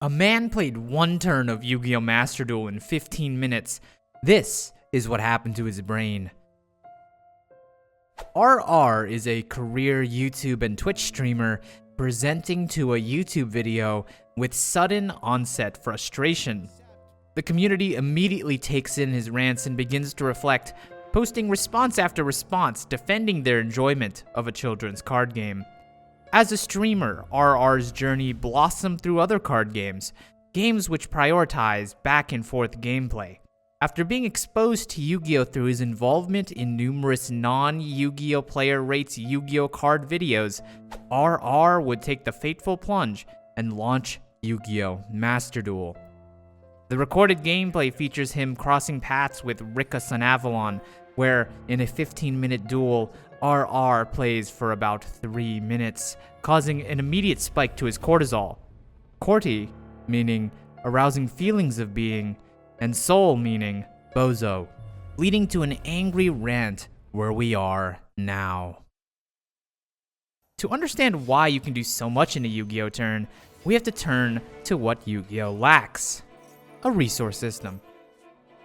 A man played one turn of Yu-Gi-Oh Master Duel in 15 minutes. This is what happened to his brain. RR is a career YouTube and Twitch streamer presenting to a YouTube video with sudden onset frustration. The community immediately takes in his rants and begins to reflect, posting response after response defending their enjoyment of a children's card game. As a streamer, RR's journey blossomed through other card games which prioritize back and forth gameplay. After being exposed to Yu-Gi-Oh through his involvement in numerous non-Yu-Gi-Oh player rates Yu-Gi-Oh card videos, RR would take the fateful plunge and launch Yu-Gi-Oh Master Duel. The recorded gameplay features him crossing paths with Rika Avalon, where in a 15-minute duel, RR plays for about 3 minutes, causing an immediate spike to his cortisol. Corti, meaning arousing feelings of being, and soul meaning bozo, leading to an angry rant where we are now. To understand why you can do so much in a Yu-Gi-Oh turn, we have to turn to what Yu-Gi-Oh lacks: a resource system.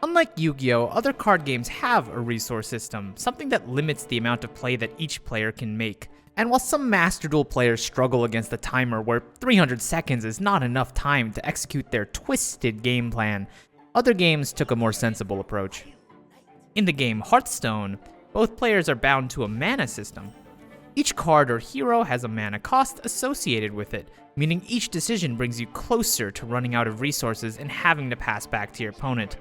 Unlike Yu-Gi-Oh, other card games have a resource system, something that limits the amount of play that each player can make. And while some Master Duel players struggle against the timer where 300 seconds is not enough time to execute their twisted game plan, other games took a more sensible approach. In the game Hearthstone, both players are bound to a mana system. Each card or hero has a mana cost associated with it, meaning each decision brings you closer to running out of resources and having to pass back to your opponent.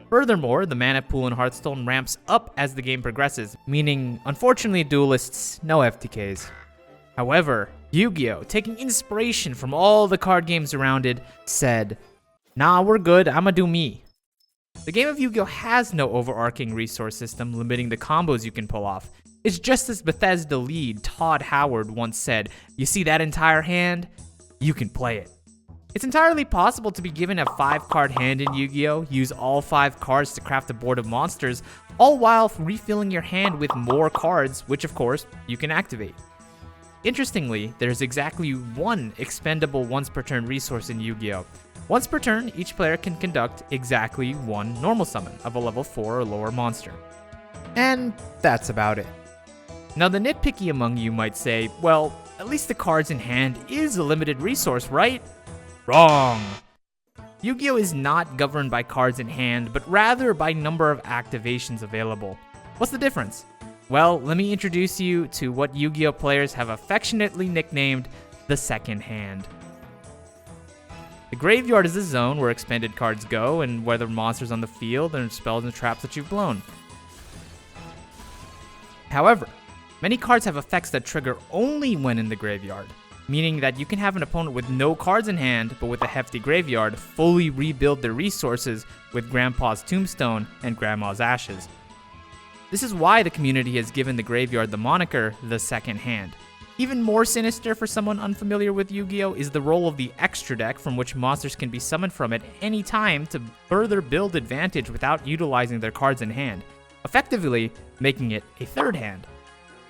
Furthermore, the mana pool in Hearthstone ramps up as the game progresses, meaning, unfortunately duelists, no FTKs. However, Yu-Gi-Oh, taking inspiration from all the card games around it, said, "Nah, we're good, I'ma do me." The game of Yu-Gi-Oh has no overarching resource system limiting the combos you can pull off. It's just as Bethesda lead Todd Howard once said, "You see that entire hand? You can play it." It's entirely possible to be given a 5-card hand in Yu-Gi-Oh, use all 5 cards to craft a board of monsters, all while refilling your hand with more cards, which of course, you can activate. Interestingly, there's exactly one expendable once per turn resource in Yu-Gi-Oh. Once per turn, each player can conduct exactly one normal summon of a level 4 or lower monster. And that's about it. Now the nitpicky among you might say, well, at least the cards in hand is a limited resource, right? Wrong! Yu-Gi-Oh is not governed by cards in hand, but rather by number of activations available. What's the difference? Well, let me introduce you to what Yu-Gi-Oh players have affectionately nicknamed the second hand. The graveyard is a zone where expended cards go, and where there are monsters on the field and spells and traps that you've blown. However, many cards have effects that trigger only when in the graveyard, meaning that you can have an opponent with no cards in hand, but with a hefty graveyard, fully rebuild their resources with Grandpa's Tombstone and Grandma's Ashes. This is why the community has given the graveyard the moniker, the second hand. Even more sinister for someone unfamiliar with Yu-Gi-Oh is the role of the extra deck, from which monsters can be summoned from at any time to further build advantage without utilizing their cards in hand, effectively making it a third hand.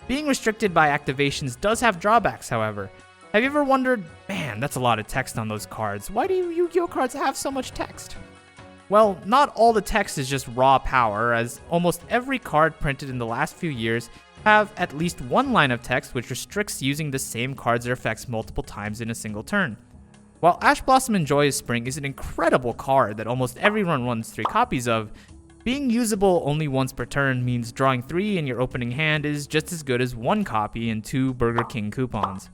Being restricted by activations does have drawbacks, however. Have you ever wondered, man, that's a lot of text on those cards. Why do Yu-Gi-Oh cards have so much text? Well, not all the text is just raw power, as almost every card printed in the last few years have at least one line of text which restricts using the same cards or effects multiple times in a single turn. While Ash Blossom and Joyous Spring is an incredible card that almost everyone runs 3 copies of, being usable only once per turn means drawing 3 in your opening hand is just as good as 1 copy and 2 Burger King coupons.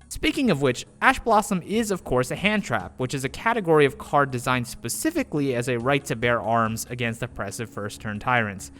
Speaking of which, Ash Blossom is of course a hand trap, which is a category of card designed specifically as a right to bear arms against oppressive first turn tyrants.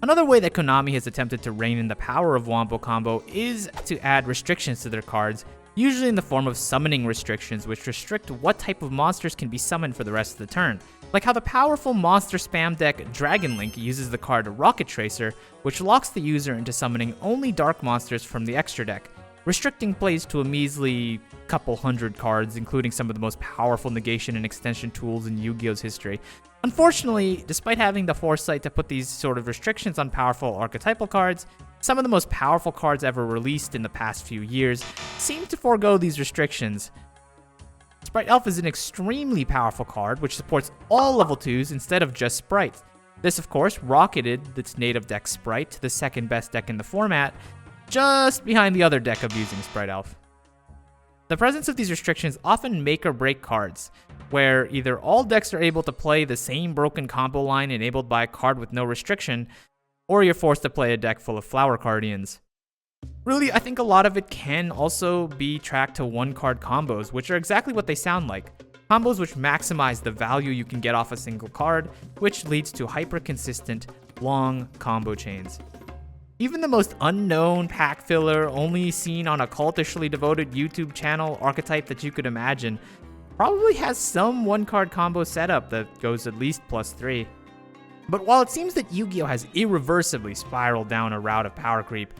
Another way that Konami has attempted to rein in the power of Wombo Combo is to add restrictions to their cards, usually in the form of summoning restrictions which restrict what type of monsters can be summoned for the rest of the turn. Like how the powerful monster spam deck Dragon Link uses the card Rocket Tracer, which locks the user into summoning only dark monsters from the extra deck, restricting plays to a measly couple hundred cards, including some of the most powerful negation and extension tools in Yu-Gi-Oh's history. Unfortunately, despite having the foresight to put these sort of restrictions on powerful archetypal cards, some of the most powerful cards ever released in the past few years seem to forego these restrictions. Sprite Elf is an extremely powerful card which supports all level 2s instead of just sprites. This of course rocketed its native deck Sprite to the second best deck in the format, just behind the other deck abusing Sprite Elf. The presence of these restrictions often make or break cards, where either all decks are able to play the same broken combo line enabled by a card with no restriction, or you're forced to play a deck full of Flower Guardians. Really, I think a lot of it can also be tracked to one-card combos, which are exactly what they sound like. Combos which maximize the value you can get off a single card, which leads to hyper-consistent, long combo chains. Even the most unknown pack filler, only seen on a cultishly devoted YouTube channel archetype that you could imagine, probably has some one-card combo setup that goes at least +3. But while it seems that Yu-Gi-Oh has irreversibly spiraled down a route of power creep,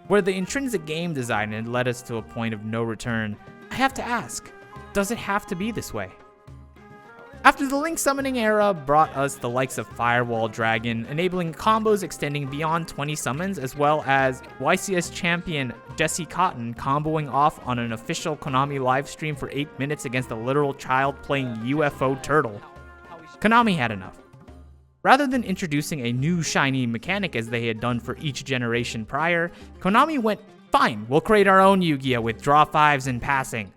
where the intrinsic game design had led us to a point of no return, I have to ask, does it have to be this way? After the Link summoning era brought us the likes of Firewall Dragon, enabling combos extending beyond 20 summons, as well as YCS champion Jesse Cotton comboing off on an official Konami livestream for 8 minutes against a literal child playing UFO Turtle, Konami had enough. Rather than introducing a new shiny mechanic as they had done for each generation prior, Konami went, fine, we'll create our own Yu-Gi-Oh with draw 5s and passing.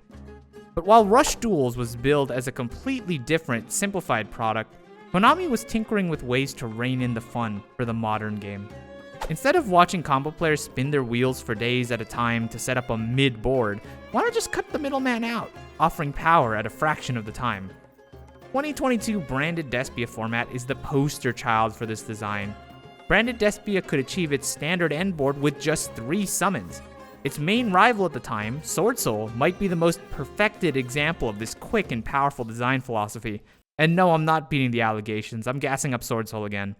But while Rush Duels was billed as a completely different, simplified product, Konami was tinkering with ways to rein in the fun for the modern game. Instead of watching combo players spin their wheels for days at a time to set up a mid-board, why not just cut the middleman out, offering power at a fraction of the time? 2022 Branded Despia format is the poster child for this design. Branded Despia could achieve its standard end board with just 3 summons. Its main rival at the time, Sword Soul, might be the most perfected example of this quick and powerful design philosophy. And no, I'm not beating the allegations, I'm gassing up Sword Soul again.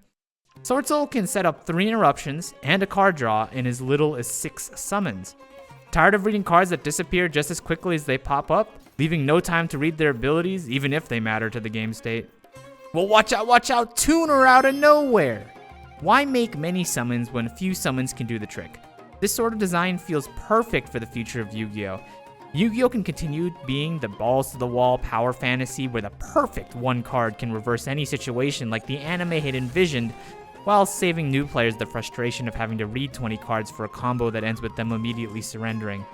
Sword Soul can set up 3 interruptions and a card draw in as little as 6 summons. Tired of reading cards that disappear just as quickly as they pop up, leaving no time to read their abilities even if they matter to the game state? Well, watch out, tuner out of nowhere! Why make many summons when few summons can do the trick? This sort of design feels perfect for the future of Yu-Gi-Oh! Yu-Gi-Oh can continue being the balls-to-the-wall power fantasy where the perfect one card can reverse any situation like the anime had envisioned, while saving new players the frustration of having to read 20 cards for a combo that ends with them immediately surrendering.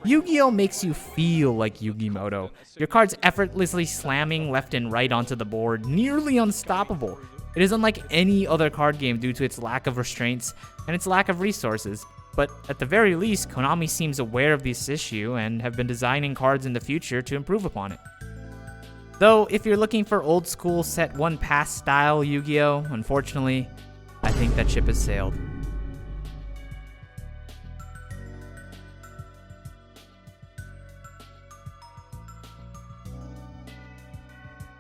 Yu-Gi-Oh makes you feel like Yu-Gi-Moto. Your cards effortlessly slamming left and right onto the board, nearly unstoppable. It is unlike any other card game due to its lack of restraints and its lack of resources, but at the very least, Konami seems aware of this issue and have been designing cards in the future to improve upon it. Though, if you're looking for old school set 1 pass style Yu-Gi-Oh, unfortunately, I think that ship has sailed.